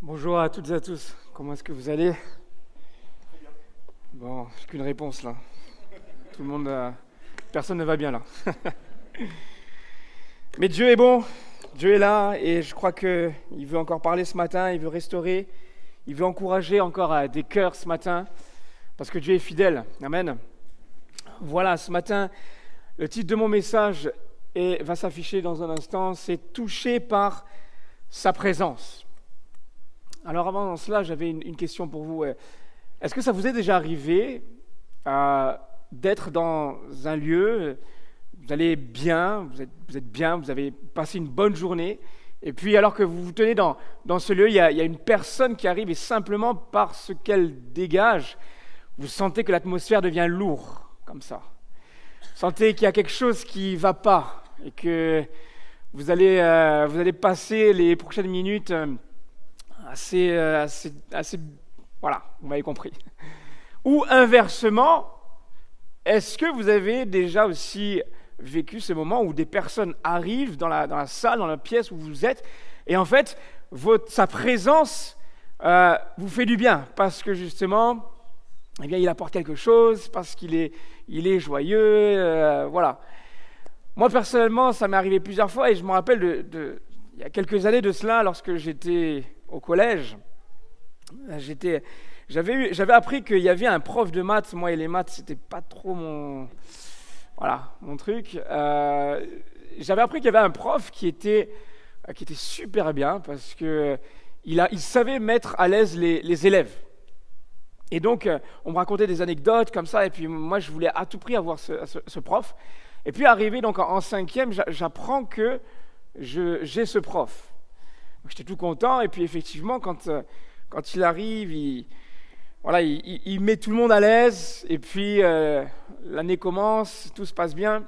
Bonjour à toutes et à tous, comment est-ce que vous allez? Bon, j'ai qu'une réponse là. Tout le monde, personne ne va bien là. Mais Dieu est bon, Dieu est là et je crois qu'il veut encore parler ce matin, il veut restaurer, il veut encourager encore des cœurs ce matin parce que Dieu est fidèle. Amen. Voilà, ce matin, le titre de mon message va s'afficher dans un instant, c'est « Touché par sa présence ». Alors avant cela, j'avais une question pour vous. Est-ce que ça vous est déjà arrivé d'être dans un lieu, vous allez bien, vous êtes bien, vous avez passé une bonne journée, et puis alors que vous vous tenez dans ce lieu, il y a une personne qui arrive et simplement par ce qu'elle dégage, vous sentez que l'atmosphère devient lourde, comme ça. Vous sentez qu'il y a quelque chose qui ne va pas et que vous allez passer les prochaines minutes assez, voilà, vous m'avez compris. Ou inversement, est-ce que vous avez déjà aussi vécu ce moment où des personnes arrivent dans la salle, dans la pièce où vous êtes, et en fait, sa présence vous fait du bien, parce que justement, eh bien, il apporte quelque chose, parce qu'il est joyeux, voilà. Moi, personnellement, ça m'est arrivé plusieurs fois, et je me rappelle il y a quelques années de cela, lorsque j'étais au collège, j'avais appris qu'il y avait un prof de maths. Moi et les maths, c'était pas trop mon truc. J'avais appris qu'il y avait un prof qui était super bien parce que il savait mettre à l'aise les élèves. Et donc, on me racontait des anecdotes comme ça, et puis moi, je voulais à tout prix avoir ce prof. Et puis, arrivé donc en cinquième, j'apprends que j'ai ce prof. J'étais tout content, et puis effectivement, quand il arrive, il met tout le monde à l'aise, et puis l'année commence, tout se passe bien.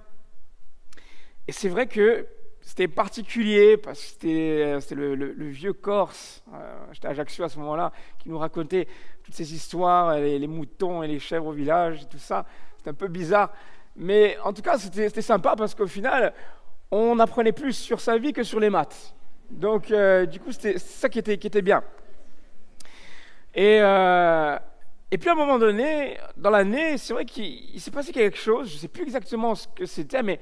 Et c'est vrai que c'était particulier, parce que c'était le vieux Corse, j'étais à Ajaccio à ce moment-là, qui nous racontait toutes ces histoires, les moutons et les chèvres au village, et tout ça. C'était un peu bizarre, mais en tout cas, c'était sympa, parce qu'au final, on apprenait plus sur sa vie que sur les maths. Donc, du coup, c'était ça qui était bien. Et puis, à un moment donné, dans l'année, c'est vrai qu'il s'est passé quelque chose. Je ne sais plus exactement ce que c'était, mais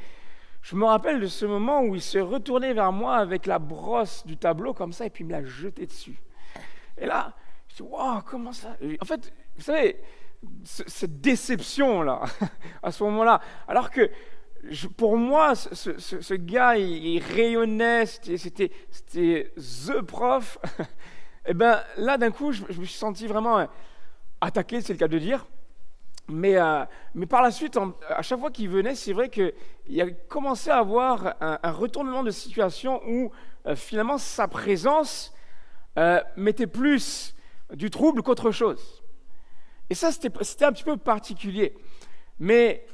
je me rappelle de ce moment où il s'est retourné vers moi avec la brosse du tableau, comme ça, et puis il me l'a jeté dessus. Et là, je me suis dit, wow, comment ça? En fait, vous savez, cette déception-là, à ce moment-là, alors que pour moi, ce gars, il rayonnait, c'était the prof. Et bien là, d'un coup, je me suis senti vraiment attaqué, c'est le cas de dire. Mais par la suite, à chaque fois qu'il venait, c'est vrai qu'il a commencé à avoir un retournement de situation où finalement sa présence mettait plus du trouble qu'autre chose. Et ça, c'était un petit peu particulier. Mais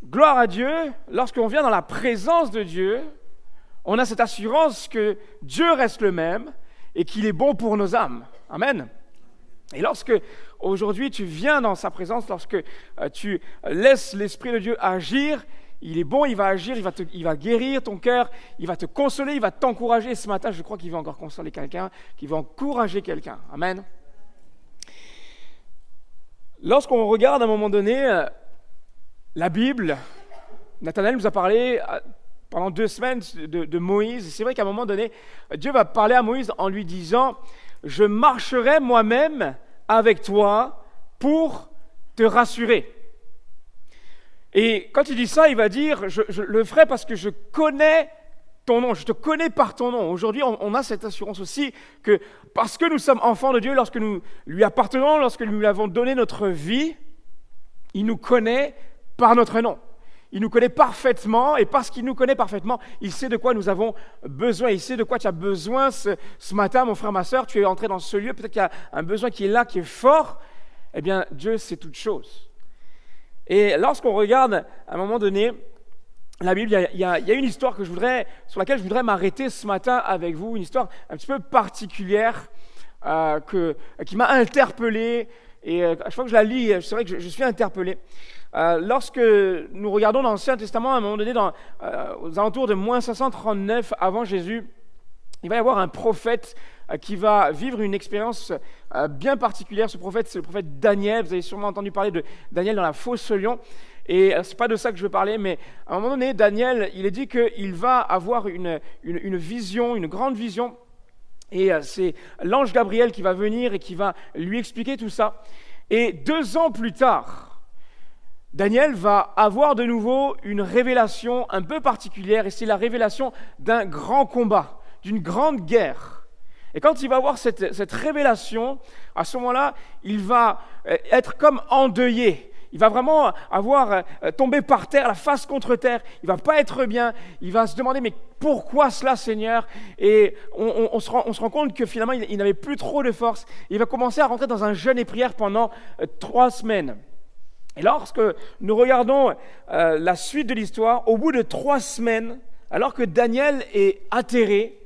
gloire à Dieu, lorsqu'on vient dans la présence de Dieu, on a cette assurance que Dieu reste le même et qu'il est bon pour nos âmes. Amen. Et lorsque, aujourd'hui, tu viens dans sa présence, lorsque tu laisses l'Esprit de Dieu agir, il est bon, il va agir, il va guérir ton cœur, il va te consoler, il va t'encourager. Et ce matin, je crois qu'il va encore consoler quelqu'un, qu'il va encourager quelqu'un. Amen. Lorsqu'on regarde à un moment donné la Bible, Nathanaël nous a parlé pendant 2 semaines de Moïse. C'est vrai qu'à un moment donné, Dieu va parler à Moïse en lui disant « Je marcherai moi-même avec toi pour te rassurer. » Et quand il dit ça, il va dire « Je le ferai parce que je connais ton nom, je te connais par ton nom. » Aujourd'hui, on a cette assurance aussi que parce que nous sommes enfants de Dieu, lorsque nous lui appartenons, lorsque nous lui avons donné notre vie, il nous connaît par notre nom. Il nous connaît parfaitement, et parce qu'il nous connaît parfaitement, il sait de quoi nous avons besoin. Il sait de quoi tu as besoin ce matin, mon frère, ma sœur. Tu es entré dans ce lieu, peut-être qu'il y a un besoin qui est là, qui est fort. Eh bien, Dieu sait toutes choses. Et lorsqu'on regarde, à un moment donné, la Bible, il y a une histoire sur laquelle je voudrais m'arrêter ce matin avec vous, une histoire un petit peu particulière qui m'a interpellé. Et à chaque fois que je la lis, c'est vrai que je suis interpellé. Lorsque nous regardons dans l'Ancien Testament, à un moment donné, aux alentours de moins 539 avant Jésus, il va y avoir un prophète qui va vivre une expérience bien particulière. Ce prophète, c'est le prophète Daniel. Vous avez sûrement entendu parler de Daniel dans la fosse lion. Et ce n'est pas de ça que je veux parler, mais à un moment donné, Daniel, il est dit qu'il va avoir une vision, une grande vision. Et c'est l'ange Gabriel qui va venir et qui va lui expliquer tout ça. Et 2 ans plus tard, Daniel va avoir de nouveau une révélation un peu particulière, et c'est la révélation d'un grand combat, d'une grande guerre. Et quand il va avoir cette révélation, à ce moment-là, il va être comme endeuillé. Il va vraiment avoir tombé par terre, la face contre terre. Il ne va pas être bien. Il va se demander, mais pourquoi cela, Seigneur? Et on se rend compte que finalement, il n'avait plus trop de force. Il va commencer à rentrer dans un jeûne et prière pendant 3 semaines. Et lorsque nous regardons la suite de l'histoire, au bout de 3 semaines, alors que Daniel est atterré,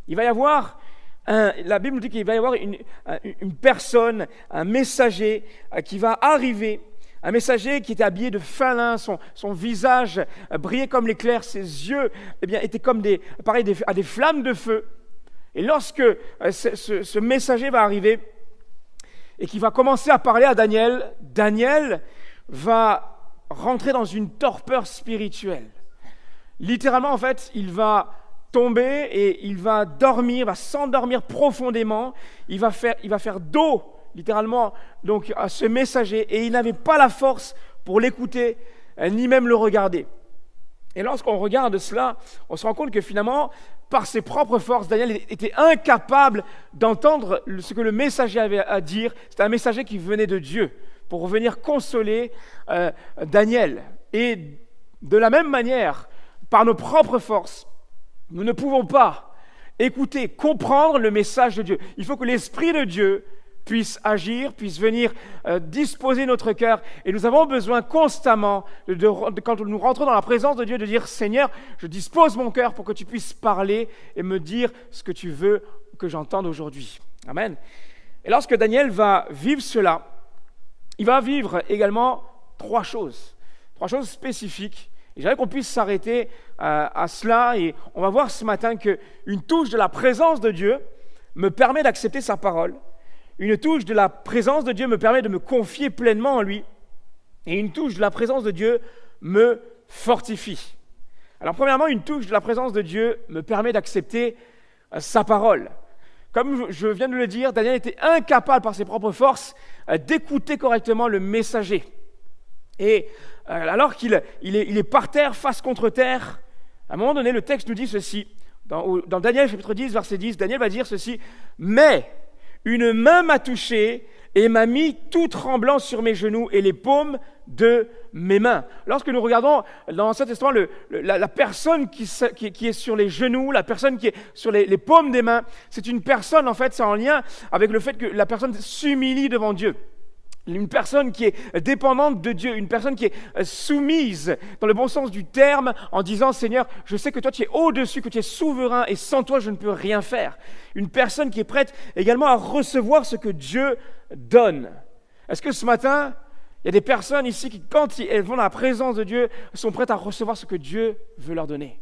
il va y avoir, la Bible nous dit qu'il va y avoir une personne, un messager qui va arriver, un messager qui était habillé de fin lin, son visage brillait comme l'éclair, ses yeux étaient comme à des flammes de feu. Et lorsque ce messager va arriver et qui va commencer à parler à Daniel, Daniel va rentrer dans une torpeur spirituelle. Littéralement, en fait, il va tomber et il va dormir, va s'endormir profondément. Il va faire dos, littéralement, donc à ce messager, et il n'avait pas la force pour l'écouter, ni même le regarder. Et lorsqu'on regarde cela, on se rend compte que finalement, par ses propres forces, Daniel était incapable d'entendre ce que le messager avait à dire. C'était un messager qui venait de Dieu pour venir consoler Daniel. Et de la même manière, par nos propres forces, nous ne pouvons pas écouter, comprendre le message de Dieu. Il faut que l'Esprit de Dieu puisse agir, puisse venir disposer notre cœur. Et nous avons besoin constamment, quand nous rentrons dans la présence de Dieu, de dire « Seigneur, je dispose mon cœur pour que tu puisses parler et me dire ce que tu veux que j'entende aujourd'hui. » Amen. Et lorsque Daniel va vivre cela, il va vivre également 3 choses spécifiques. Et j'aimerais qu'on puisse s'arrêter à cela, et on va voir ce matin qu'une touche de la présence de Dieu me permet d'accepter sa parole. Une touche de la présence de Dieu me permet de me confier pleinement en lui. Et une touche de la présence de Dieu me fortifie. Alors premièrement, une touche de la présence de Dieu me permet d'accepter sa parole. Comme je viens de le dire, Daniel était incapable par ses propres forces d'écouter correctement le messager. Et alors qu'il est par terre, face contre terre, à un moment donné, le texte nous dit ceci. Dans Daniel chapitre 10, verset 10, Daniel va dire ceci. « Mais une main m'a touché et m'a mis tout tremblant sur mes genoux et les paumes de mes mains. » Lorsque nous regardons dans l'Ancien Testament la personne qui est sur les genoux, la personne qui est sur les paumes des mains, c'est une personne, en fait, c'est en lien avec le fait que la personne s'humilie devant Dieu. Une personne qui est dépendante de Dieu, une personne qui est soumise dans le bon sens du terme en disant « Seigneur, je sais que toi tu es au-dessus, que tu es souverain et sans toi je ne peux rien faire. » Une personne qui est prête également à recevoir ce que Dieu donne. Est-ce que ce matin, il y a des personnes ici qui, quand elles vont dans la présence de Dieu, sont prêtes à recevoir ce que Dieu veut leur donner?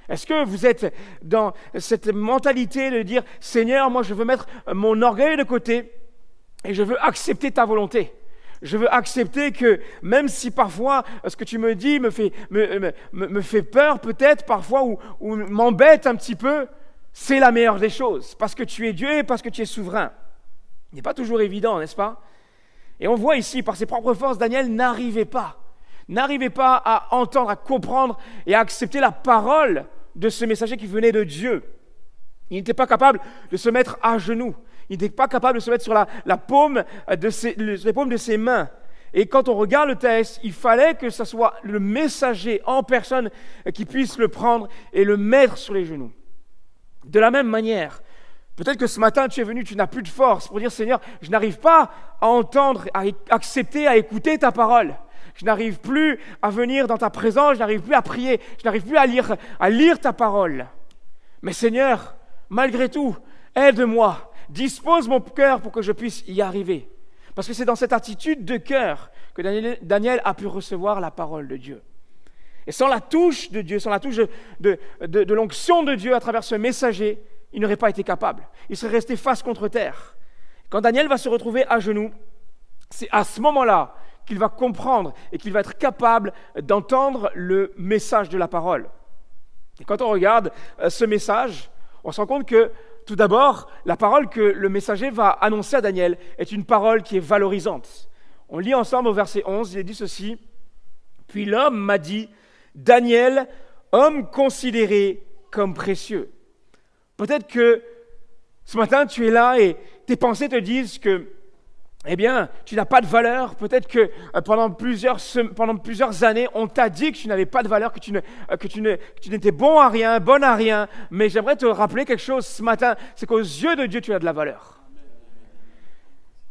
Est-ce que vous êtes dans cette mentalité de dire « Seigneur, moi je veux mettre mon orgueil de côté, et je veux accepter ta volonté. Je veux accepter que même si parfois ce que tu me dis me fait peur peut-être parfois ou m'embête un petit peu, c'est la meilleure des choses parce que tu es Dieu et parce que tu es souverain. » Il n'est pas toujours évident, n'est-ce pas? Et on voit ici, par ses propres forces, Daniel n'arrivait pas à entendre, à comprendre et à accepter la parole de ce messager qui venait de Dieu. Il n'était pas capable de se mettre à genoux. Il n'était pas capable de se mettre sur la paume les paumes de ses mains. Et quand on regarde le texte, il fallait que ce soit le messager en personne qui puisse le prendre et le mettre sur les genoux. De la même manière, peut-être que ce matin tu es venu, tu n'as plus de force pour dire « Seigneur, je n'arrive pas à entendre, à accepter, à écouter ta parole. Je n'arrive plus à venir dans ta présence, je n'arrive plus à prier, je n'arrive plus à lire ta parole. Mais Seigneur, malgré tout, aide-moi. Dispose mon cœur pour que je puisse y arriver. » Parce que c'est dans cette attitude de cœur que Daniel a pu recevoir la parole de Dieu. Et sans la touche de Dieu, sans la touche de l'onction de Dieu à travers ce messager, il n'aurait pas été capable. Il serait resté face contre terre. Quand Daniel va se retrouver à genoux, c'est à ce moment-là qu'il va comprendre et qu'il va être capable d'entendre le message de la parole. Et quand on regarde ce message, on se rend compte que, tout d'abord, la parole que le messager va annoncer à Daniel est une parole qui est valorisante. On lit ensemble au verset 11, il est dit ceci. « Puis l'homme m'a dit, Daniel, homme considéré comme précieux. » Peut-être que ce matin, tu es là et tes pensées te disent que, eh bien, tu n'as pas de valeur. Peut-être que pendant plusieurs années, on t'a dit que tu n'avais pas de valeur, que tu n'étais bon à rien, bonne à rien. Mais j'aimerais te rappeler quelque chose ce matin, c'est qu'aux yeux de Dieu, tu as de la valeur.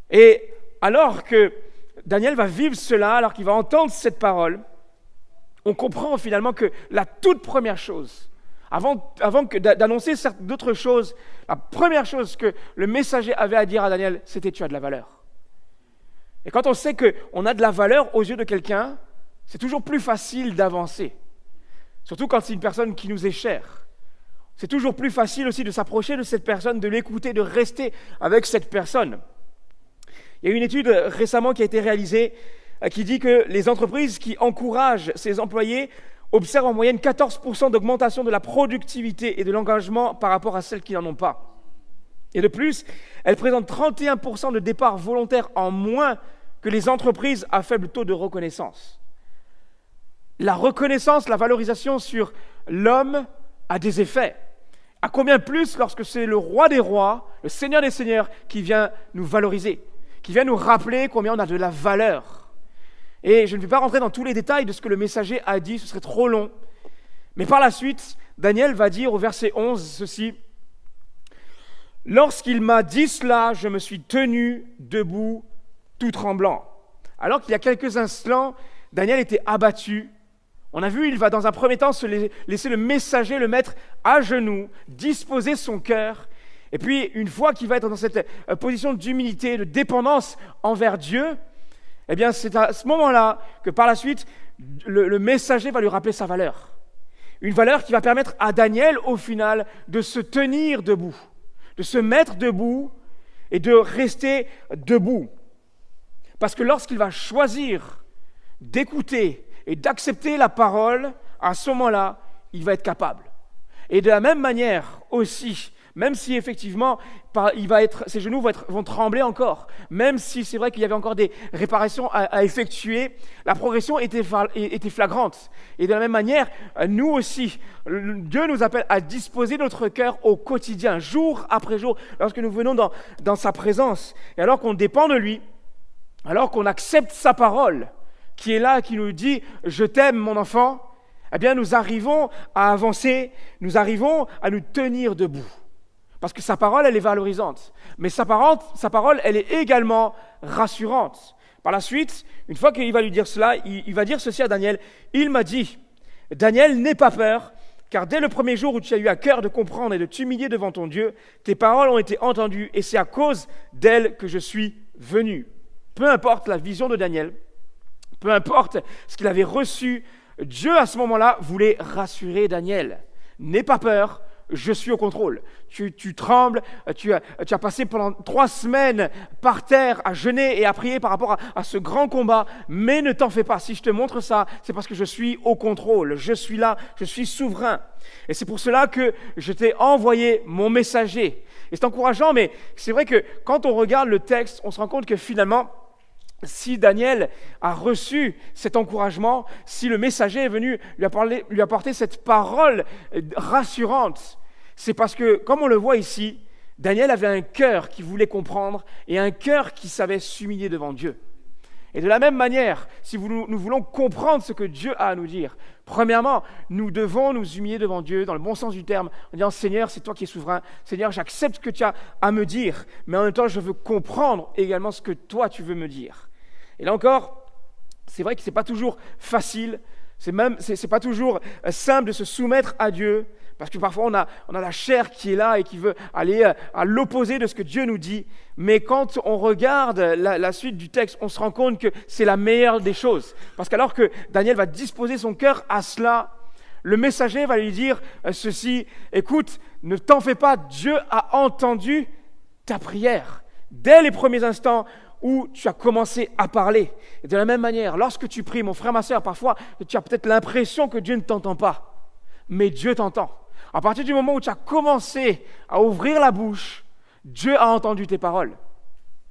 Et alors que Daniel va vivre cela, alors qu'il va entendre cette parole, on comprend finalement que la toute première chose, avant d'annoncer d'autres choses, la première chose que le messager avait à dire à Daniel, c'était « tu as de la valeur ». Et quand on sait qu'on a de la valeur aux yeux de quelqu'un, c'est toujours plus facile d'avancer. Surtout quand c'est une personne qui nous est chère. C'est toujours plus facile aussi de s'approcher de cette personne, de l'écouter, de rester avec cette personne. Il y a une étude récemment qui a été réalisée qui dit que les entreprises qui encouragent ses employés observent en moyenne 14% d'augmentation de la productivité et de l'engagement par rapport à celles qui n'en ont pas. Et de plus, elles présentent 31% de départs volontaires en moins que les entreprises à faible taux de reconnaissance. La reconnaissance, la valorisation sur l'homme a des effets. À combien plus lorsque c'est le roi des rois, le seigneur des seigneurs qui vient nous valoriser, qui vient nous rappeler combien on a de la valeur. Et je ne vais pas rentrer dans tous les détails de ce que le messager a dit, ce serait trop long. Mais par la suite, Daniel va dire au verset 11 ceci. « Lorsqu'il m'a dit cela, je me suis tenu debout, tout tremblant. » Alors qu'il y a quelques instants, Daniel était abattu. On a vu, il va dans un premier temps se laisser le messager le mettre à genoux, disposer son cœur. Et puis, une fois qu'il va être dans cette position d'humilité, de dépendance envers Dieu, eh bien, c'est à ce moment-là que par la suite, le messager va lui rappeler sa valeur. Une valeur qui va permettre à Daniel, au final, de se tenir debout, de se mettre debout et de rester debout. Parce que lorsqu'il va choisir d'écouter et d'accepter la parole, à ce moment-là, il va être capable. Et de la même manière aussi, même si effectivement ses genoux vont trembler encore, même si c'est vrai qu'il y avait encore des réparations à effectuer, la progression était flagrante. Et de la même manière, nous aussi, Dieu nous appelle à disposer notre cœur au quotidien, jour après jour, lorsque nous venons dans sa présence. Et alors qu'on dépend de lui, alors qu'on accepte sa parole, qui est là, qui nous dit « Je t'aime, mon enfant », eh bien nous arrivons à avancer, nous arrivons à nous tenir debout. Parce que sa parole, elle est valorisante. Mais sa parole, elle est également rassurante. Par la suite, une fois qu'il va lui dire cela, il va dire ceci à Daniel. Il m'a dit, Daniel, n'aie pas peur, car dès le premier jour où tu as eu à cœur de comprendre et de t'humilier devant ton Dieu, tes paroles ont été entendues et c'est à cause d'elles que je suis venu. Peu importe la vision de Daniel, peu importe ce qu'il avait reçu, Dieu à ce moment-là voulait rassurer Daniel. N'aie pas peur, je suis au contrôle. Tu trembles, tu as passé pendant 3 semaines par terre à jeûner et à prier par rapport à ce grand combat, mais ne t'en fais pas. Si je te montre ça, c'est parce que je suis au contrôle. Je suis là, je suis souverain. Et c'est pour cela que je t'ai envoyé mon messager. Et c'est encourageant, mais c'est vrai que quand on regarde le texte, on se rend compte que finalement, si Daniel a reçu cet encouragement, si le messager est venu lui apporter cette parole rassurante, c'est parce que, comme on le voit ici, Daniel avait un cœur qui voulait comprendre et un cœur qui savait s'humilier devant Dieu. Et de la même manière, si nous voulons comprendre ce que Dieu a à nous dire, premièrement, nous devons nous humilier devant Dieu, dans le bon sens du terme, en disant « Seigneur, c'est toi qui es souverain. Seigneur, j'accepte ce que tu as à me dire, mais en même temps, je veux comprendre également ce que toi, tu veux me dire. » Et là encore, c'est vrai que ce n'est pas toujours facile, c'est pas toujours simple de se soumettre à Dieu, parce que parfois on a la chair qui est là et qui veut aller à l'opposé de ce que Dieu nous dit. Mais quand on regarde la suite du texte, on se rend compte que c'est la meilleure des choses. Parce qu'alors que Daniel va disposer son cœur à cela, Le messager va lui dire ceci, écoute, ne t'en fais pas, Dieu a entendu ta prière. Dès les premiers instants où tu as commencé à parler. Et de la même manière, lorsque tu pries, mon frère, ma sœur, parfois, tu as peut-être l'impression que Dieu ne t'entend pas. Mais Dieu t'entend. À partir du moment où tu as commencé à ouvrir la bouche, Dieu a entendu tes paroles.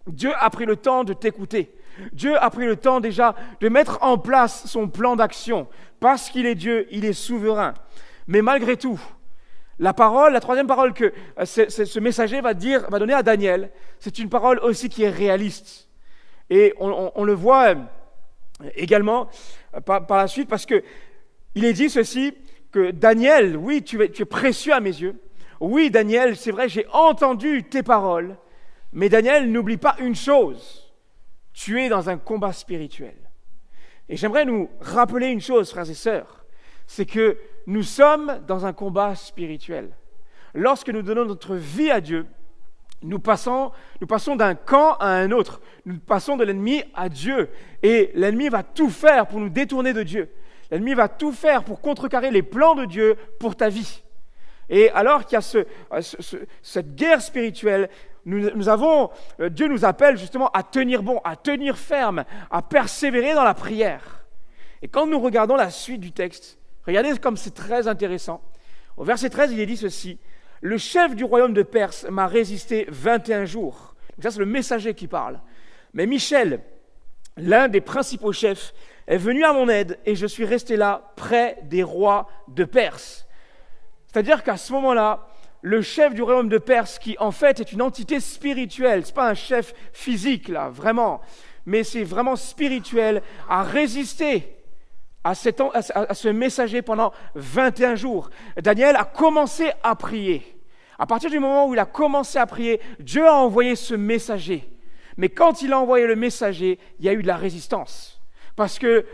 Dieu a pris le temps de t'écouter. Dieu a pris le temps déjà de mettre en place son plan d'action. Parce qu'il est Dieu, il est souverain. Mais malgré tout, la troisième parole que ce messager va donner à Daniel, c'est une parole aussi qui est réaliste. Et on le voit également par la suite, parce qu'il est dit ceci, que Daniel, oui, tu es précieux à mes yeux. Oui, Daniel, c'est vrai, j'ai entendu tes paroles. Mais Daniel, n'oublie pas une chose, tu es dans un combat spirituel. Et j'aimerais nous rappeler une chose, frères et sœurs, c'est que nous sommes dans un combat spirituel. Lorsque nous donnons notre vie à Dieu, nous passons d'un camp à un autre. Nous passons de l'ennemi à Dieu. Et l'ennemi va tout faire pour nous détourner de Dieu. L'ennemi va tout faire pour contrecarrer les plans de Dieu pour ta vie. Et alors qu'il y a cette guerre spirituelle, Dieu nous appelle justement à tenir bon, à tenir ferme, à persévérer dans la prière. Et quand nous regardons la suite du texte, regardez comme c'est très intéressant. Au verset 13, il est dit ceci, « Le chef du royaume de Perse m'a résisté 21 jours. » Donc ça, c'est le messager qui parle. « Mais Michel, l'un des principaux chefs, est venu à mon aide et je suis resté là près des rois de Perse. » C'est-à-dire qu'à ce moment-là, le chef du royaume de Perse, qui en fait est une entité spirituelle, ce n'est pas un chef physique là, vraiment, mais c'est vraiment spirituel, a résisté à ce messager pendant 21 jours. Daniel a commencé à prier. À partir du moment où il a commencé à prier, Dieu a envoyé ce messager. Mais quand il a envoyé le messager, il y a eu de la résistance. Parce que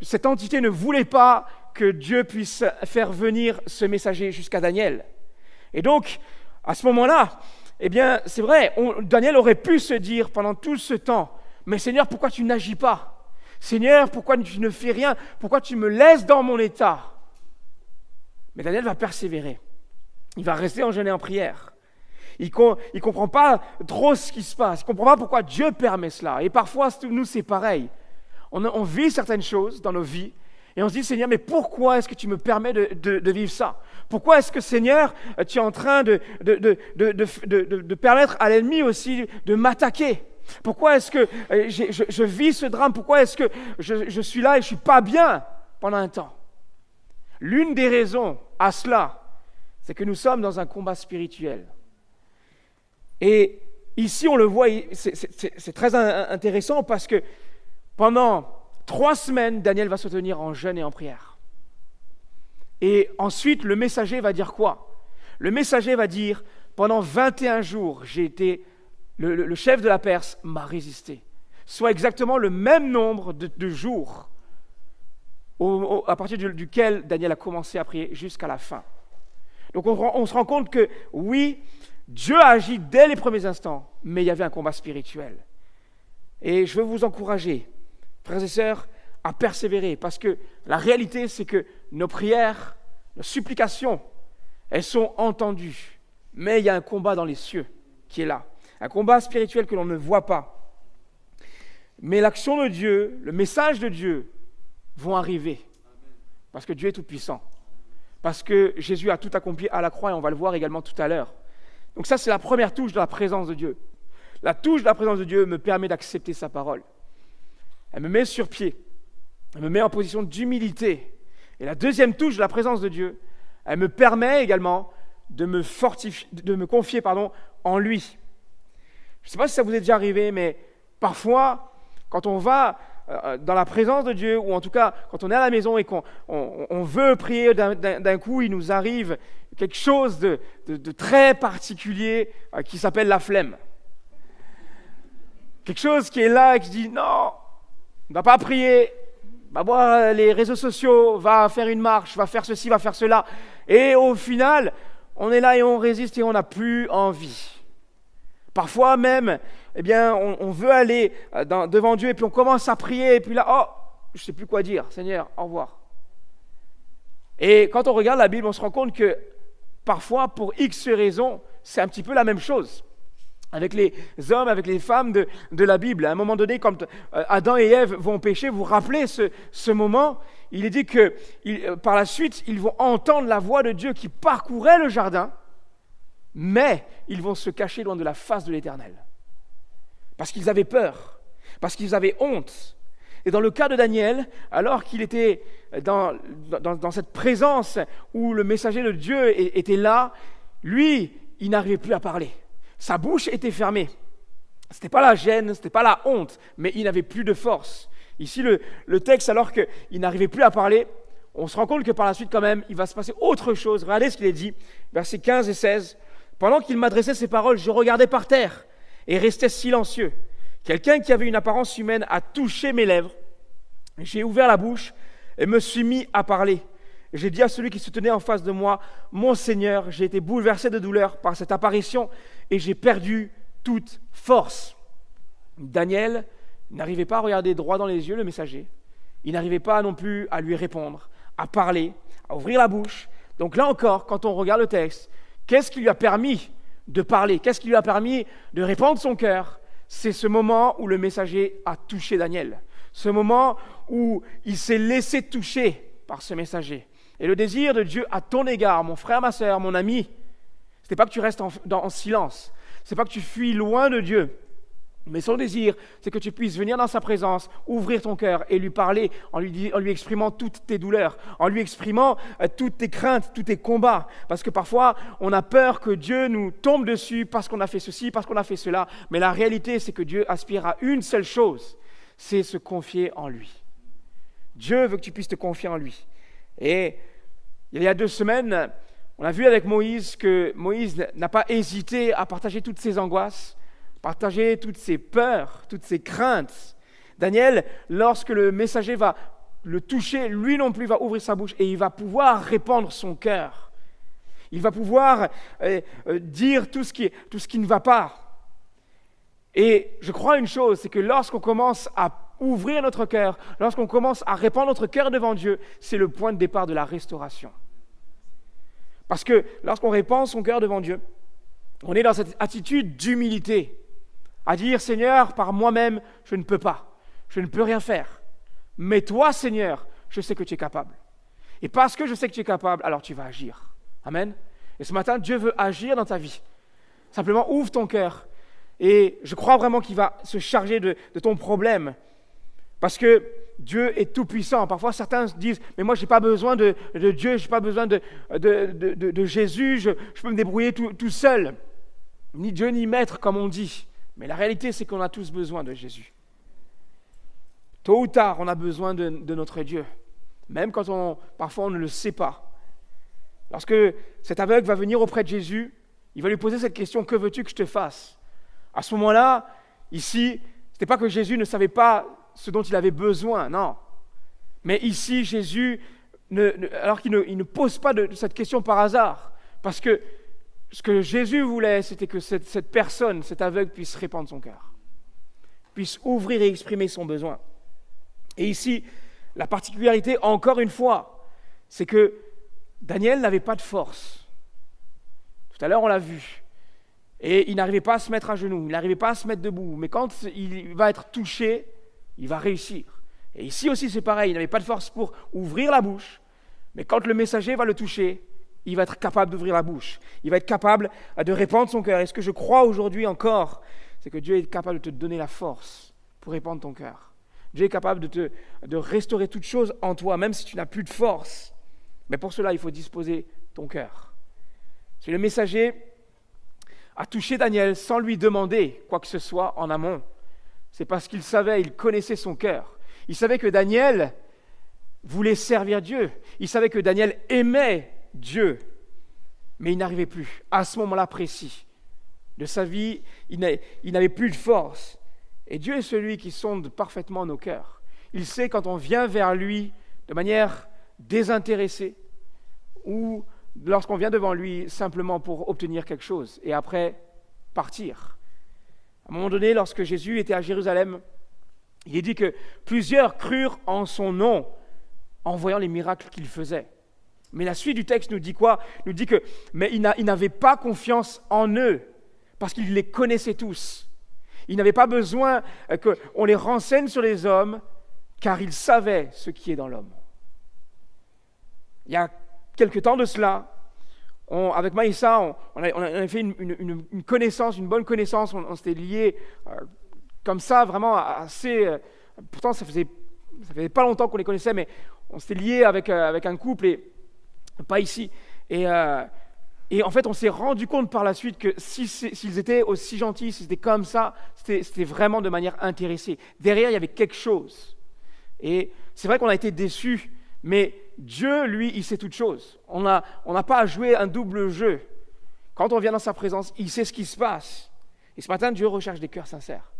cette entité ne voulait pas que Dieu puisse faire venir ce messager jusqu'à Daniel. Et donc, à ce moment-là, eh bien, c'est vrai, Daniel aurait pu se dire pendant tout ce temps, « Mais Seigneur, pourquoi tu n'agis pas ? Seigneur, pourquoi tu ne fais rien ? Pourquoi tu me laisses dans mon état ?» Mais Daniel va persévérer. Il va rester en jeûne et en prière. Il ne comprend pas trop ce qui se passe. Il ne comprend pas pourquoi Dieu permet cela. Et parfois, nous, c'est pareil. On vit certaines choses dans nos vies et on se dit, Seigneur, mais pourquoi est-ce que tu me permets de vivre ça ? Pourquoi est-ce que, Seigneur, tu es en train de permettre à l'ennemi aussi de m'attaquer ? Pourquoi est-ce que je vis ce drame ? Pourquoi est-ce que je suis là et je ne suis pas bien pendant un temps ? L'une des raisons à cela, c'est que nous sommes dans un combat spirituel. Et ici, on le voit, c'est très intéressant parce que pendant 3 semaines, Daniel va se tenir en jeûne et en prière. Et ensuite, le messager va dire quoi ? Le messager va dire, pendant 21 jours, le chef de la Perse m'a résisté. Soit exactement le même nombre de jours à partir duquel Daniel a commencé à prier jusqu'à la fin. Donc on se rend compte que oui, Dieu a agi dès les premiers instants, mais il y avait un combat spirituel. Et je veux vous encourager, frères et sœurs, à persévérer, parce que la réalité, c'est que nos prières, nos supplications, elles sont entendues, mais il y a un combat dans les cieux qui est là, un combat spirituel que l'on ne voit pas. Mais l'action de Dieu, le message de Dieu vont arriver, parce que Dieu est tout-puissant, parce que Jésus a tout accompli à la croix, et on va le voir également tout à l'heure. Donc ça, c'est la première touche de la présence de Dieu. La touche de la présence de Dieu me permet d'accepter sa parole. Elle me met sur pied. Elle me met en position d'humilité. Et la deuxième touche de la présence de Dieu, elle me permet également de me confier en lui. Je ne sais pas si ça vous est déjà arrivé, mais parfois, quand on va dans la présence de Dieu, ou en tout cas, quand on est à la maison et qu'on veut prier, d'un coup, il nous arrive quelque chose de très particulier qui s'appelle la flemme. Quelque chose qui est là et qui dit « Non, on ne va pas prier, va voir les réseaux sociaux, va faire une marche, va faire ceci, va faire cela. » Et au final, on est là et on résiste et on n'a plus envie. Parfois même, eh bien, on veut aller devant Dieu et puis on commence à prier et puis là, oh, je ne sais plus quoi dire, Seigneur, au revoir. Et quand on regarde la Bible, on se rend compte que parfois, pour X raisons, c'est un petit peu la même chose. Avec les hommes, avec les femmes de la Bible. À un moment donné, quand Adam et Ève vont pécher, vous vous rappelez ce moment, il est dit que par la suite, ils vont entendre la voix de Dieu qui parcourait le jardin, mais ils vont se cacher loin de la face de l'Éternel. Parce qu'ils avaient peur, parce qu'ils avaient honte. Et dans le cas de Daniel, alors qu'il était dans cette présence où le messager de Dieu était là, lui, il n'arrivait plus à parler. Sa bouche était fermée. Ce n'était pas la gêne, ce n'était pas la honte, mais il n'avait plus de force. Ici, le texte, alors qu'il n'arrivait plus à parler, on se rend compte que par la suite, quand même, il va se passer autre chose. Regardez ce qu'il est dit, versets 15 et 16. « Pendant qu'il m'adressait ces paroles, je regardais par terre et restais silencieux. Quelqu'un qui avait une apparence humaine a touché mes lèvres. J'ai ouvert la bouche et me suis mis à parler. J'ai dit à celui qui se tenait en face de moi, « Mon Seigneur, j'ai été bouleversé de douleur par cette apparition et j'ai perdu toute force. » Daniel n'arrivait pas à regarder droit dans les yeux le messager. Il n'arrivait pas non plus à lui répondre, à parler, à ouvrir la bouche. Donc là encore, quand on regarde le texte, qu'est-ce qui lui a permis de parler? Qu'est-ce qui lui a permis de répandre son cœur? C'est ce moment où le messager a touché Daniel. Ce moment où il s'est laissé toucher par ce messager. Et le désir de Dieu à ton égard, mon frère, ma sœur, mon ami, ce n'est pas que tu restes en silence, ce n'est pas que tu fuis loin de Dieu, mais son désir, c'est que tu puisses venir dans sa présence, ouvrir ton cœur et lui parler en lui exprimant toutes tes douleurs, en lui exprimant toutes tes craintes, tous tes combats. Parce que parfois, on a peur que Dieu nous tombe dessus parce qu'on a fait ceci, parce qu'on a fait cela. Mais la réalité, c'est que Dieu aspire à une seule chose, c'est se confier en lui. Dieu veut que tu puisses te confier en lui. Et il y a 2 semaines, on a vu avec Moïse que Moïse n'a pas hésité à partager toutes ses angoisses, partager toutes ses peurs, toutes ses craintes. Daniel, lorsque le messager va le toucher, lui non plus va ouvrir sa bouche et il va pouvoir répandre son cœur. Il va pouvoir dire tout ce qui ne va pas. Et je crois une chose, c'est que lorsqu'on commence à ouvrir notre cœur, lorsqu'on commence à répandre notre cœur devant Dieu, c'est le point de départ de la restauration. Parce que lorsqu'on répand son cœur devant Dieu, on est dans cette attitude d'humilité, à dire, Seigneur, par moi-même, je ne peux pas, je ne peux rien faire. Mais toi, Seigneur, je sais que tu es capable. Et parce que je sais que tu es capable, alors tu vas agir. Amen. Et ce matin, Dieu veut agir dans ta vie. Simplement, ouvre ton cœur. Et je crois vraiment qu'il va se charger de ton problème. Parce que Dieu est tout-puissant. Parfois, certains disent, mais moi, je n'ai pas besoin de Dieu, je n'ai pas besoin de Jésus, je peux me débrouiller tout seul. Ni Dieu, ni maître, comme on dit. Mais la réalité, c'est qu'on a tous besoin de Jésus. Tôt ou tard, on a besoin de notre Dieu. Même quand parfois, on ne le sait pas. Lorsque cet aveugle va venir auprès de Jésus, il va lui poser cette question, que veux-tu que je te fasse? À ce moment-là, ici, ce n'était pas que Jésus ne savait pas ce dont il avait besoin, non. Mais ici, Jésus, alors qu'il ne pose pas de cette question par hasard, parce que ce que Jésus voulait, c'était que cette personne, cet aveugle, puisse répandre son cœur, puisse ouvrir et exprimer son besoin. Et ici, la particularité, encore une fois, c'est que Daniel n'avait pas de force. Tout à l'heure, on l'a vu. Et il n'arrivait pas à se mettre à genoux, il n'arrivait pas à se mettre debout. Mais quand il va être touché, il va réussir. Et ici aussi, c'est pareil, il n'avait pas de force pour ouvrir la bouche. Mais quand le messager va le toucher, il va être capable d'ouvrir la bouche. Il va être capable de répandre son cœur. Et ce que je crois aujourd'hui encore, c'est que Dieu est capable de te donner la force pour répandre ton cœur. Dieu est capable de restaurer toute chose en toi, même si tu n'as plus de force. Mais pour cela, il faut disposer ton cœur. Si le messager a touché Daniel sans lui demander quoi que ce soit en amont, c'est parce qu'il savait, il connaissait son cœur. Il savait que Daniel voulait servir Dieu. Il savait que Daniel aimait Dieu. Mais il n'arrivait plus, à ce moment-là précis de sa vie, il n'avait plus de force. Et Dieu est celui qui sonde parfaitement nos cœurs. Il sait quand on vient vers lui de manière désintéressée ou lorsqu'on vient devant lui simplement pour obtenir quelque chose et après partir. À un moment donné, lorsque Jésus était à Jérusalem, il est dit que plusieurs crurent en son nom en voyant les miracles qu'il faisait. Mais la suite du texte nous dit quoi? Nous dit que mais ils n'avaient pas confiance en eux, parce qu'ils les connaissaient tous. Ils n'avaient pas besoin qu'on les renseigne sur les hommes, car ils savaient ce qui est dans l'homme. Il y a quelque temps de cela, avec Maïssa, on a fait une connaissance, une bonne connaissance, on s'était liés comme ça, vraiment assez... pourtant, ça faisait pas longtemps qu'on les connaissait, mais on s'était liés avec un couple, et pas ici. Et en fait, on s'est rendu compte par la suite que s'ils étaient aussi gentils, s'ils étaient comme ça, c'était vraiment de manière intéressée. Derrière, il y avait quelque chose. Et c'est vrai qu'on a été déçus, mais Dieu, lui, il sait toutes choses. On n'a pas à jouer un double jeu. Quand on vient dans sa présence, il sait ce qui se passe. Et ce matin, Dieu recherche des cœurs sincères.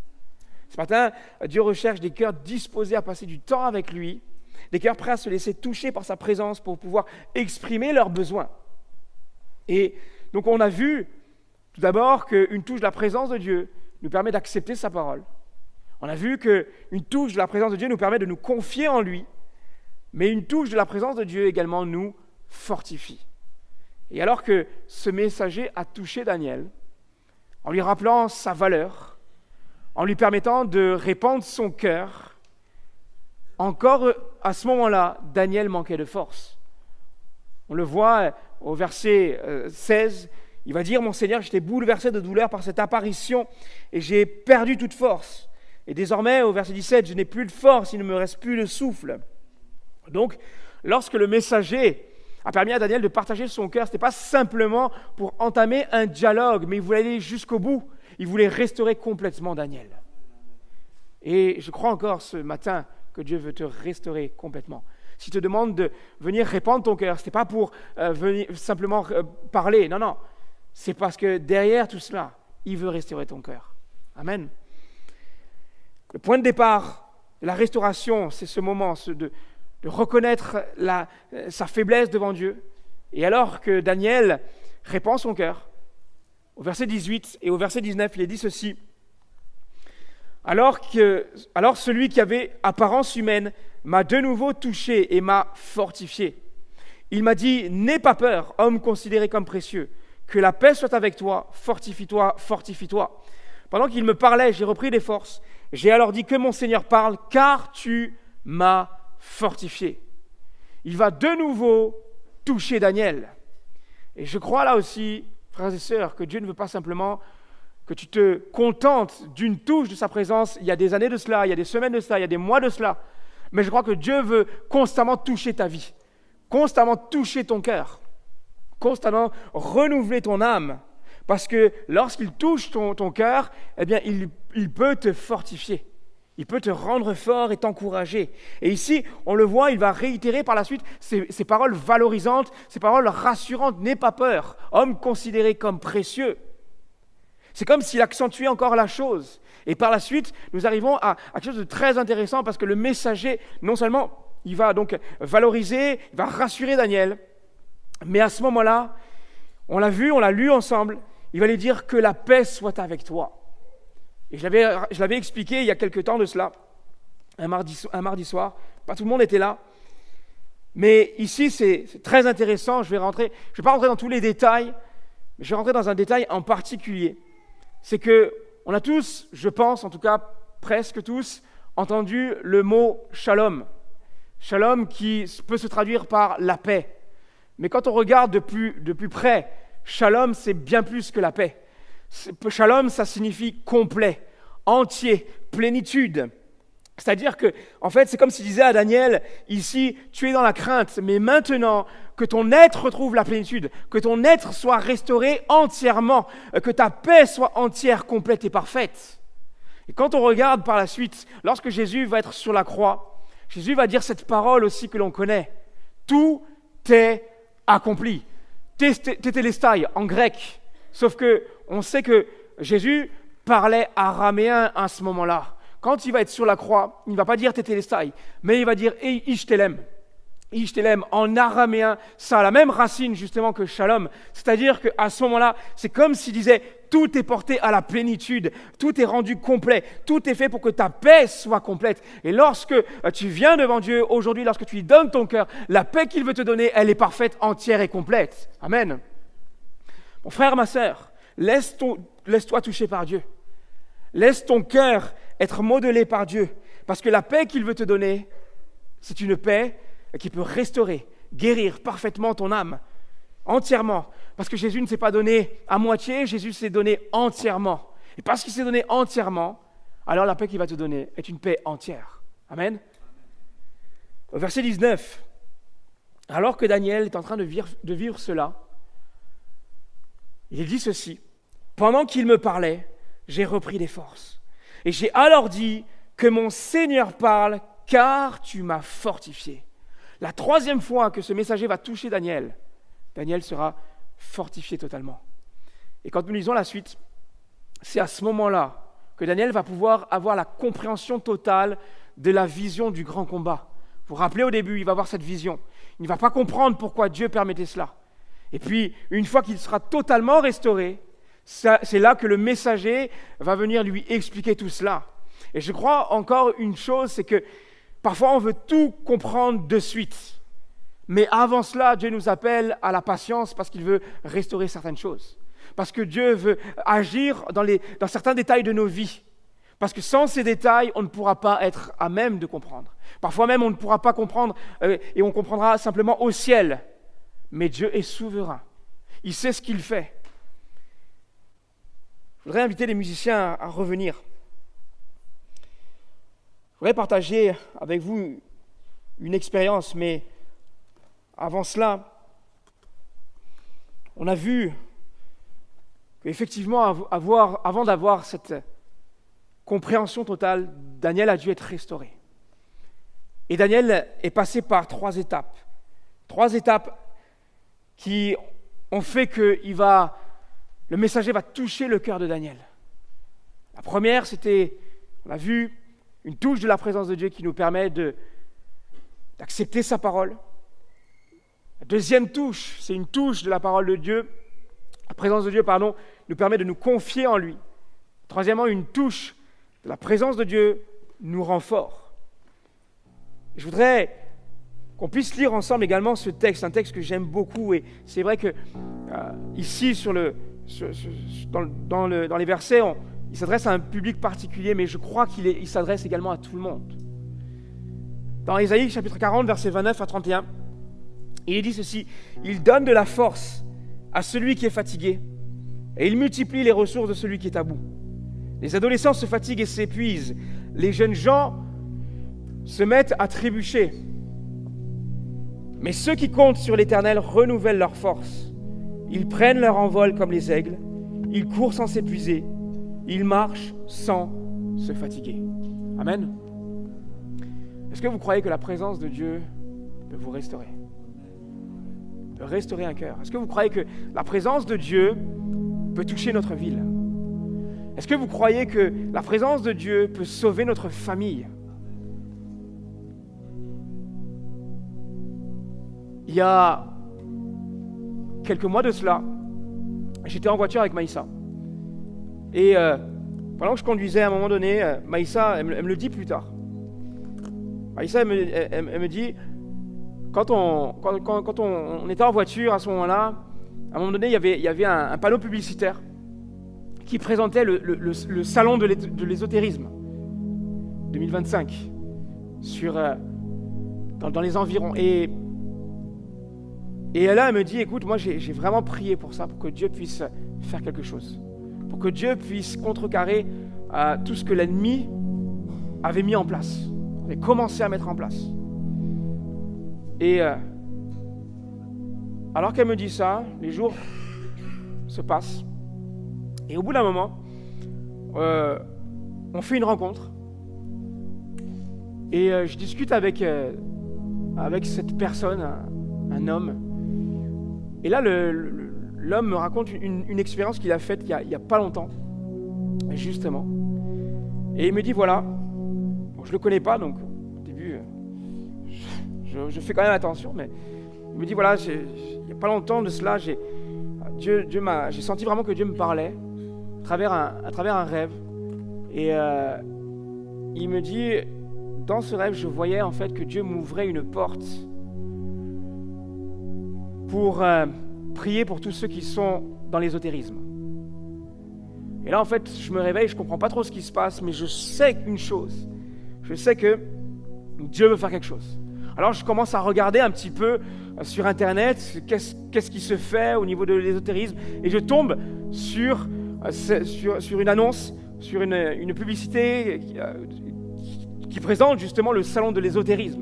Ce matin, Dieu recherche des cœurs disposés à passer du temps avec lui, des cœurs prêts à se laisser toucher par sa présence pour pouvoir exprimer leurs besoins. Et donc on a vu tout d'abord qu'une touche de la présence de Dieu nous permet d'accepter sa parole. On a vu qu'une touche de la présence de Dieu nous permet de nous confier en lui, mais une touche de la présence de Dieu également nous fortifie. Et alors que ce messager a touché Daniel, en lui rappelant sa valeur, en lui permettant de répandre son cœur, encore à ce moment-là, Daniel manquait de force. On le voit au verset 16, il va dire « Mon Seigneur, j'étais bouleversé de douleur par cette apparition et j'ai perdu toute force. Et désormais, au verset 17, je n'ai plus de force, il ne me reste plus de souffle. » Donc, lorsque le messager a permis à Daniel de partager son cœur, ce n'était pas simplement pour entamer un dialogue, mais il voulait aller jusqu'au bout. Il voulait restaurer complètement Daniel. Et je crois encore ce matin que Dieu veut te restaurer complètement. S'il te demande de venir répandre ton cœur, ce n'est pas pour venir simplement parler, non. C'est parce que derrière tout cela, il veut restaurer ton cœur. Amen. Le point de départ de la restauration, c'est ce moment de reconnaître sa faiblesse devant Dieu. Et alors que Daniel répand son cœur, au verset 18 et au verset 19, il est dit ceci. Alors celui qui avait apparence humaine m'a de nouveau touché et m'a fortifié. Il m'a dit, n'aie pas peur, homme considéré comme précieux, que la paix soit avec toi, fortifie-toi, fortifie-toi. Pendant qu'il me parlait, j'ai repris des forces. J'ai alors dit que mon Seigneur parle, car tu m'as fortifié. Il va de nouveau toucher Daniel. Et je crois là aussi, frères et sœurs, que Dieu ne veut pas simplement que tu te contentes d'une touche de sa présence. Il y a des années de cela, il y a des semaines de cela, il y a des mois de cela. Mais je crois que Dieu veut constamment toucher ta vie, constamment toucher ton cœur, constamment renouveler ton âme. Parce que lorsqu'il touche ton cœur, eh bien, il peut te fortifier. Il peut te rendre fort et t'encourager. Et ici, on le voit, il va réitérer par la suite ces paroles valorisantes, ces paroles rassurantes. N'aie pas peur, homme considéré comme précieux. C'est comme s'il accentuait encore la chose. Et par la suite, nous arrivons à quelque chose de très intéressant parce que le messager, non seulement, il va donc valoriser, il va rassurer Daniel, mais à ce moment-là, on l'a vu, on l'a lu ensemble, il va lui dire que la paix soit avec toi. Et je l'avais expliqué il y a quelque temps de cela, un mardi soir, pas tout le monde était là, mais ici c'est très intéressant, je vais pas rentrer dans tous les détails, mais je vais rentrer dans un détail en particulier. C'est qu'on a tous, je pense, en tout cas presque tous, entendu le mot shalom. Shalom qui peut se traduire par la paix. Mais quand on regarde de plus près, shalom, c'est bien plus que la paix. Shalom, ça signifie complet, entier, plénitude. C'est-à-dire que, en fait, c'est comme s'il disait à Daniel, ici, tu es dans la crainte, mais maintenant, que ton être retrouve la plénitude, que ton être soit restauré entièrement, que ta paix soit entière, complète et parfaite. Et quand on regarde par la suite, lorsque Jésus va être sur la croix, Jésus va dire cette parole aussi que l'on connaît. Tout est accompli. Tétélestai en grec. Sauf que on sait que Jésus parlait araméen à ce moment-là. Quand il va être sur la croix, il ne va pas dire tétélestai, mais il va dire ishtelem. Ishtelem en araméen, ça a la même racine justement que shalom. C'est-à-dire qu'à ce moment-là, c'est comme s'il disait tout est porté à la plénitude, tout est rendu complet, tout est fait pour que ta paix soit complète. Et lorsque tu viens devant Dieu aujourd'hui, lorsque tu lui donnes ton cœur, la paix qu'il veut te donner, elle est parfaite, entière et complète. Amen. Mon frère, ma sœur, laisse-toi toucher par Dieu. Laisse ton cœur être modelé par Dieu, parce que la paix qu'il veut te donner, c'est une paix qui peut restaurer, guérir parfaitement ton âme, entièrement. Parce que Jésus ne s'est pas donné à moitié, Jésus s'est donné entièrement. Et parce qu'il s'est donné entièrement, alors la paix qu'il va te donner est une paix entière. Amen. Au verset 19, alors que Daniel est en train de vivre cela, il dit ceci: pendant qu'il me parlait, j'ai repris des forces. Et j'ai alors dit que mon Seigneur parle, car tu m'as fortifié. La troisième fois que ce messager va toucher Daniel, Daniel sera fortifié totalement. Et quand nous lisons la suite, c'est à ce moment-là que Daniel va pouvoir avoir la compréhension totale de la vision du grand combat. Vous vous rappelez, au début, il va avoir cette vision. Il ne va pas comprendre pourquoi Dieu permettait cela. Et puis, une fois qu'il sera totalement restauré, c'est là que le messager va venir lui expliquer tout cela. Et je crois encore une chose, c'est que parfois on veut tout comprendre de suite. Mais avant cela, Dieu nous appelle à la patience parce qu'il veut restaurer certaines choses. Parce que Dieu veut agir dans certains détails de nos vies. Parce que sans ces détails, on ne pourra pas être à même de comprendre. Parfois même, on ne pourra pas comprendre et on comprendra simplement au ciel. Mais Dieu est souverain. Il sait ce qu'il fait. Je voudrais inviter les musiciens à revenir. Je voudrais partager avec vous une expérience, mais avant cela, on a vu qu'effectivement, avant d'avoir cette compréhension totale, Daniel a dû être restauré. Et Daniel est passé par 3 étapes. 3 étapes qui ont fait que le messager va toucher le cœur de Daniel. La première, c'était, on l'a vu, une touche de la présence de Dieu qui nous permet d'accepter sa parole. La deuxième touche, c'est une touche de la parole de Dieu. La présence de Dieu, nous permet de nous confier en lui. Troisièmement, une touche de la présence de Dieu nous rend forts. Je voudrais qu'on puisse lire ensemble également ce texte, un texte que j'aime beaucoup. Et c'est vrai que ici, dans les versets, il s'adresse à un public particulier, mais je crois qu'il s'adresse également à tout le monde. Dans Ésaïe, chapitre 40, versets 29 à 31, il est dit ceci: « Il donne de la force à celui qui est fatigué, et il multiplie les ressources de celui qui est à bout. Les adolescents se fatiguent et s'épuisent, les jeunes gens se mettent à trébucher. Mais ceux qui comptent sur l'Éternel renouvellent leurs forces. Ils prennent leur envol comme les aigles, ils courent sans s'épuiser, ils marchent sans se fatiguer. » Amen. Est-ce que vous croyez que la présence de Dieu peut vous restaurer? Peut restaurer un cœur? Est-ce que vous croyez que la présence de Dieu peut toucher notre ville? Est-ce que vous croyez que la présence de Dieu peut sauver notre famille? Il y a quelques mois de cela, j'étais en voiture avec Maïssa. Et pendant que je conduisais, à un moment donné, Maïssa, elle me le dit plus tard. Maïssa, elle me dit, quand on était en voiture à ce moment-là, à un moment donné, il y avait un panneau publicitaire qui présentait le salon de l'ésotérisme 2025 dans les environs. Et là, elle me dit, écoute, moi j'ai vraiment prié pour ça, pour que Dieu puisse faire quelque chose, pour que Dieu puisse contrecarrer tout ce que l'ennemi avait mis en place, avait commencé à mettre en place. Et alors qu'elle me dit ça, les jours se passent, et au bout d'un moment, on fait une rencontre, et je discute avec cette personne, un homme. Et là, l'homme me raconte une expérience qu'il a faite il y a pas longtemps, justement. Et il me dit, voilà, bon, je ne le connais pas, donc au début, je fais quand même attention, mais il me dit, voilà, il n'y a pas longtemps de cela, j'ai senti vraiment que Dieu me parlait. à travers un rêve. Et il me dit, dans ce rêve, je voyais en fait que Dieu m'ouvrait une porte pour prier pour tous ceux qui sont dans l'ésotérisme. Et là, en fait, je me réveille, je ne comprends pas trop ce qui se passe, mais je sais une chose. Je sais que Dieu veut faire quelque chose. Alors, je commence à regarder un petit peu sur Internet, qu'est-ce qui se fait au niveau de l'ésotérisme, et je tombe sur une annonce, sur une publicité qui présente justement le salon de l'ésotérisme.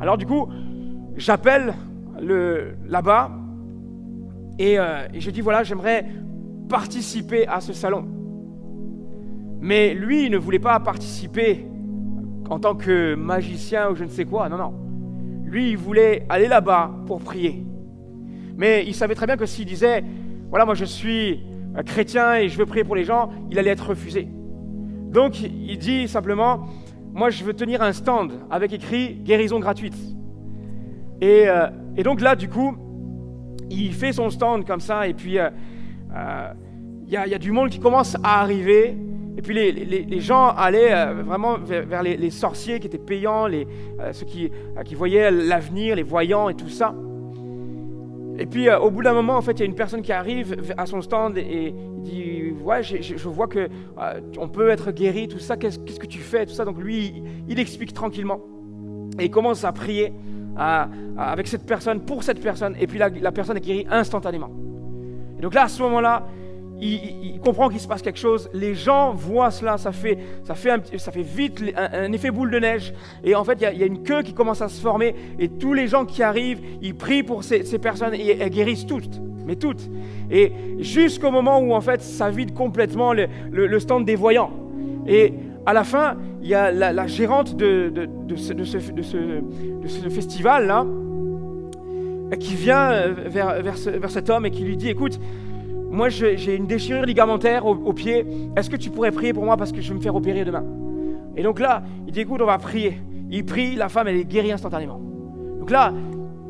Alors, du coup, j'appelle là-bas, et je dis, voilà, j'aimerais participer à ce salon. Mais lui, il ne voulait pas participer en tant que magicien ou je ne sais quoi, non. Lui, il voulait aller là-bas pour prier. Mais il savait très bien que s'il disait, voilà, moi je suis chrétien et je veux prier pour les gens, il allait être refusé. Donc, il dit simplement, moi je veux tenir un stand avec écrit guérison gratuite. Et donc là, du coup, il fait son stand comme ça, et puis il y a du monde qui commence à arriver, et puis les gens allaient vraiment vers les sorciers qui étaient payants, ceux qui voyaient l'avenir, les voyants et tout ça. Et puis au bout d'un moment, en fait, il y a une personne qui arrive à son stand et il dit « Ouais, je vois que on peut être guéri, tout ça, qu'est-ce que tu fais ?» tout ça. Donc lui, il explique tranquillement et il commence à prier avec cette personne, pour cette personne, et puis la personne est guérie instantanément. Et donc là, à ce moment-là, il comprend qu'il se passe quelque chose. Les gens voient cela, ça fait vite un effet boule de neige. Et en fait, il y a une queue qui commence à se former. Et tous les gens qui arrivent, ils prient pour ces personnes et elles guérissent toutes. Mais toutes. Et jusqu'au moment où en fait, ça vide complètement le stand des voyants. Et à la fin, il y a la gérante de ce festival-là qui vient vers cet homme et qui lui dit « Écoute, moi j'ai une déchirure ligamentaire au pied, est-ce que tu pourrais prier pour moi parce que je vais me faire opérer demain ?» Et donc là, il dit « Écoute, on va prier. » Il prie, la femme elle est guérie instantanément. Donc là,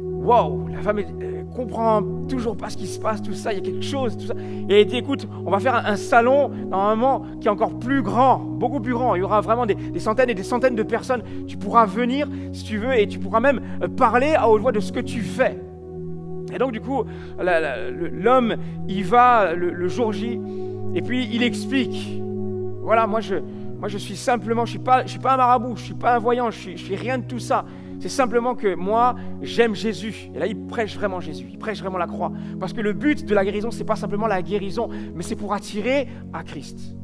waouh, la femme elle comprend toujours pas ce qui se passe, tout ça, il y a quelque chose, tout ça. Et elle dit « Écoute, on va faire un salon normalement qui est encore plus grand, beaucoup plus grand. Il y aura vraiment des centaines et des centaines de personnes. Tu pourras venir si tu veux et tu pourras même parler à haute voix de ce que tu fais. » Et donc du coup, l'homme, il va le jour J, et puis il explique, voilà, moi je suis simplement, je suis pas un marabout, je suis pas un voyant, je suis rien de tout ça. C'est simplement que moi, j'aime Jésus. Et là, il prêche vraiment Jésus, il prêche vraiment la croix. Parce que le but de la guérison, c'est pas simplement la guérison, mais c'est pour attirer à Christ.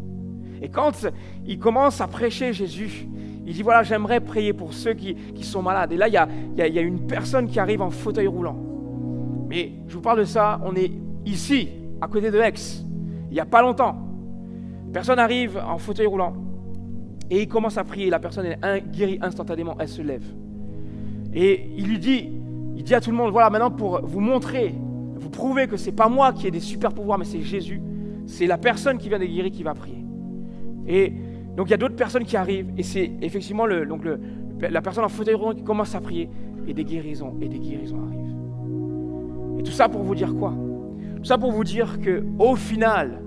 Et quand il commence à prêcher Jésus, il dit, voilà, j'aimerais prier pour ceux qui sont malades. Et là, il y a une personne qui arrive en fauteuil roulant. Mais je vous parle de ça, on est ici, à côté de Aix, il n'y a pas longtemps. Une personne arrive en fauteuil roulant et il commence à prier. La personne est guérie instantanément, elle se lève. Et il dit à tout le monde, voilà, maintenant pour vous montrer, vous prouver que ce n'est pas moi qui ai des super pouvoirs, mais c'est Jésus. C'est la personne qui vient d'être guérie qui va prier. Et donc il y a d'autres personnes qui arrivent et c'est effectivement la personne en fauteuil roulant qui commence à prier et des guérisons arrivent. Et tout ça pour vous dire quoi ? Tout ça pour vous dire qu'au final,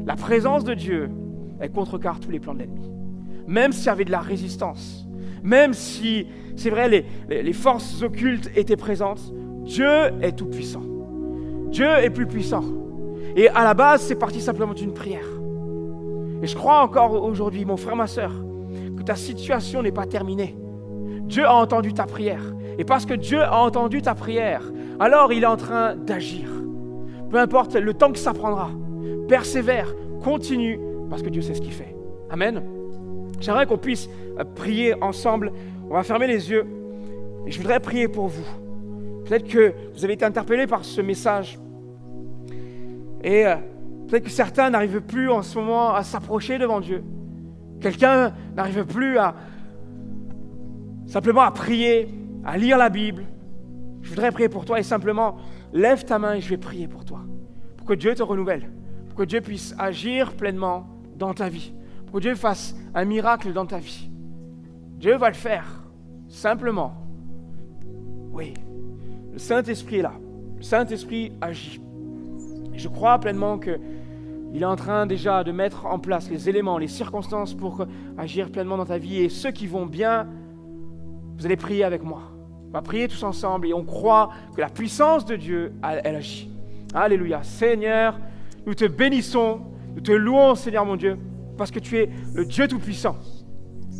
la présence de Dieu, elle contrecarre tous les plans de l'ennemi. Même s'il y avait de la résistance, même si, c'est vrai, les forces occultes étaient présentes, Dieu est tout puissant. Dieu est plus puissant. Et à la base, c'est parti simplement d'une prière. Et je crois encore aujourd'hui, mon frère, ma sœur, que ta situation n'est pas terminée. Dieu a entendu ta prière. Et parce que Dieu a entendu ta prière, alors il est en train d'agir. Peu importe le temps que ça prendra, persévère, continue, parce que Dieu sait ce qu'il fait. Amen. J'aimerais qu'on puisse prier ensemble. On va fermer les yeux. Et je voudrais prier pour vous. Peut-être que vous avez été interpellés par ce message. Et peut-être que certains n'arrivent plus en ce moment à s'approcher devant Dieu. Quelqu'un n'arrive plus simplement à prier, à lire la Bible. Je voudrais prier pour toi et simplement lève ta main et je vais prier pour toi. Pour que Dieu te renouvelle, pour que Dieu puisse agir pleinement dans ta vie, pour que Dieu fasse un miracle dans ta vie. Dieu va le faire, simplement. Oui, le Saint-Esprit est là, le Saint-Esprit agit. Et je crois pleinement que Il est en train déjà de mettre en place les éléments, les circonstances pour agir pleinement dans ta vie. Et ceux qui vont bien, vous allez prier avec moi. On va prier tous ensemble et on croit que la puissance de Dieu, elle agit. Alléluia. Seigneur, nous te bénissons, nous te louons, Seigneur mon Dieu, parce que tu es le Dieu Tout-Puissant.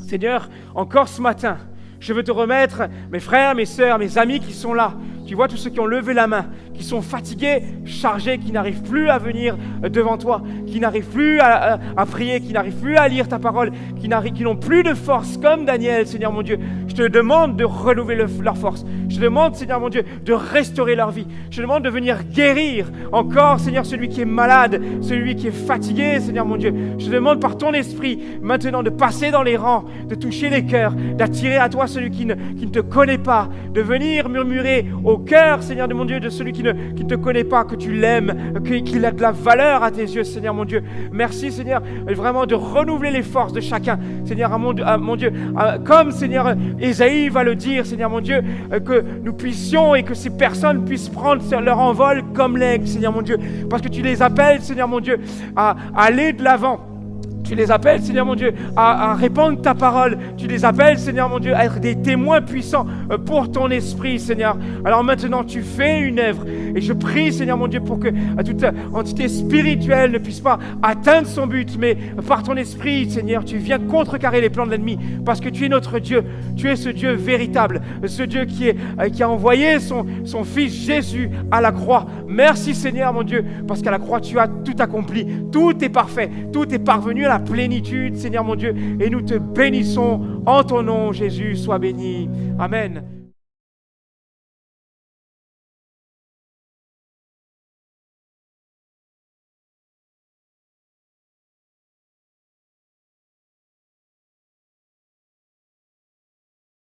Seigneur, encore ce matin, je veux te remettre mes frères, mes sœurs, mes amis qui sont là. Tu vois tous ceux qui ont levé la main, qui sont fatigués, chargés, qui n'arrivent plus à venir devant toi, qui n'arrivent plus à prier, qui n'arrivent plus à lire ta parole, qui n'ont plus de force comme Daniel, Seigneur mon Dieu. Je te demande de renouveler leur force. Je te demande, Seigneur mon Dieu, de restaurer leur vie. Je te demande de venir guérir encore, Seigneur, celui qui est malade, celui qui est fatigué, Seigneur mon Dieu. Je te demande par ton esprit maintenant de passer dans les rangs, de toucher les cœurs, d'attirer à toi celui qui ne te connaît pas, de venir murmurer au cœur, Seigneur de mon Dieu, de celui qui ne te connaît pas, que tu l'aimes, qu'il a de la valeur à tes yeux, Seigneur mon Dieu. Merci, Seigneur, vraiment de renouveler les forces de chacun, Seigneur, mon Dieu, comme, Seigneur, Ésaïe va le dire, Seigneur mon Dieu, que nous puissions et que ces personnes puissent prendre leur envol comme l'aigle, Seigneur mon Dieu, parce que tu les appelles, Seigneur mon Dieu, à aller de l'avant. Tu les appelles, Seigneur mon Dieu, à répandre ta parole. Tu les appelles, Seigneur mon Dieu, à être des témoins puissants pour ton esprit, Seigneur. Alors maintenant, tu fais une œuvre. Et je prie, Seigneur mon Dieu, pour que toute entité spirituelle ne puisse pas atteindre son but. Mais par ton esprit, Seigneur, tu viens contrecarrer les plans de l'ennemi. Parce que tu es notre Dieu. Tu es ce Dieu véritable. Ce Dieu qui a envoyé son Fils Jésus à la croix. Merci, Seigneur mon Dieu, parce qu'à la croix, tu as tout accompli. Tout est parfait. Tout est parvenu à la plénitude, Seigneur mon Dieu, et nous te bénissons en ton nom, Jésus, sois béni. Amen.